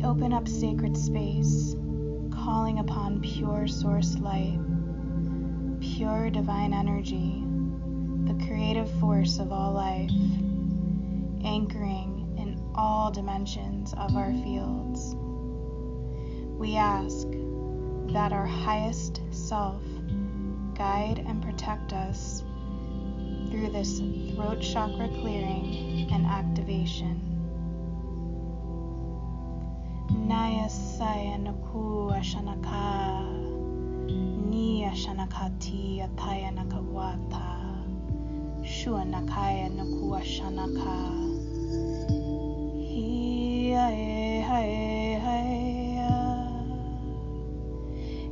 open up sacred space, calling upon pure source light, pure divine energy, the creative force of all life, anchoring in all dimensions of our fields. We ask that our highest self guide and protect us through this throat chakra clearing and activation. Naya saya naku ashanaka, ni ashanakati ataya nakawata, shua nakaya naku ashanaka. Hiya hiya hiya,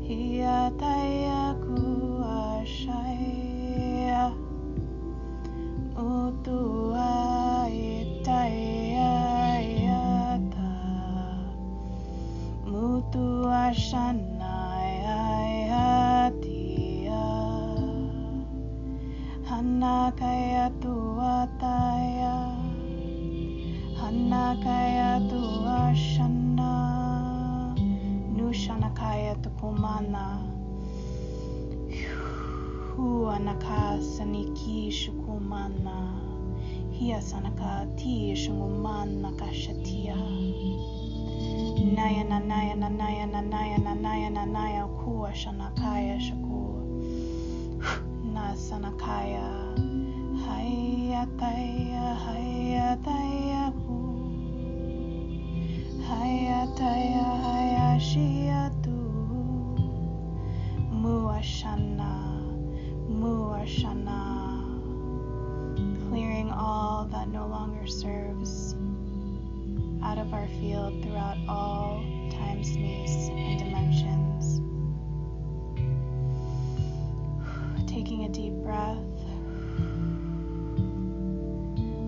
hiya taya ku ashaya, utua itaya yata, mutu ashanaya tia, hanakaya tuataya, hanakaya tuashana, nushanakaya tukumana, huanaka saniki shukumana, hiasanaka ti shungumana kashatia. Naya na naya na naya na naya na naya na naya kuwa shanakaya shaku nasanakaya hayataya hayataya hu hayataya hayashiatu muashana muashana, clearing all that no longer serves out of our field throughout all time, space, and dimensions. Taking a deep breath.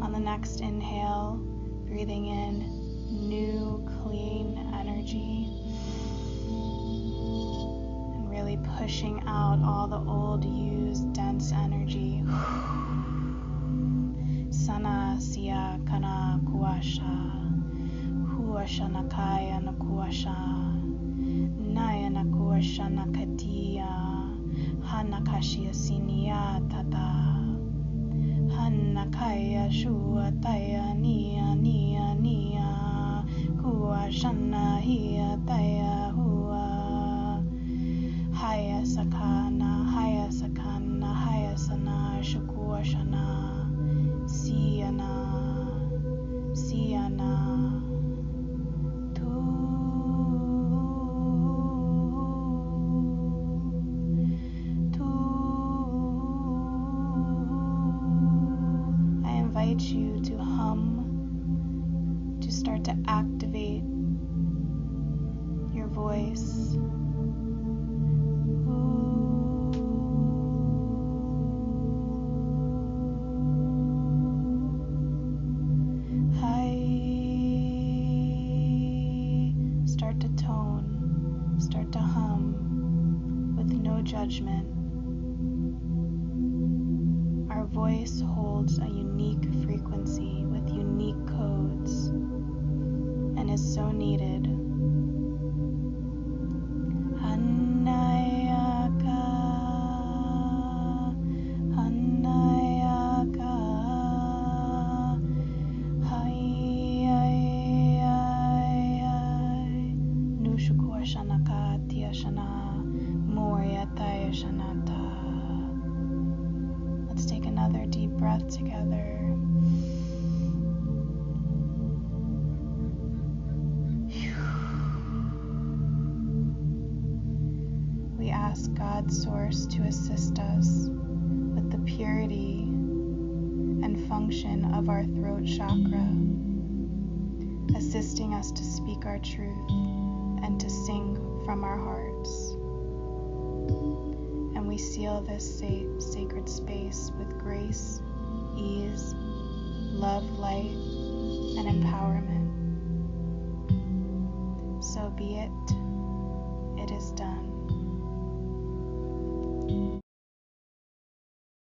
On the next inhale, breathing in new, clean energy and really pushing out all the old, used, dense energy. Sana siya kana kuasha. Shanakaya nakuasha, naya nakuasha nakatia, hanakashia sinia tata, hanakaya shuataya nia nia nia, kuashana hia taya hua, haya sakana hayasana shukuashana, siana siana. You to hum, to start to activate your voice. Hi. Start to tone, start to hum with no judgment. Our voice holds a unique frequency with unique codes and is so needed. Hanayaka, hanayaka, hayayayay, nushukuashanaka tiashana, moyataya shanata. Let's take another deep breath together. We ask God's source to assist us with the purity and function of our throat chakra, assisting us to speak our truth and to sing from our hearts. And we seal this sacred space with grace, ease, love, light, and empowerment. So be it. It is done.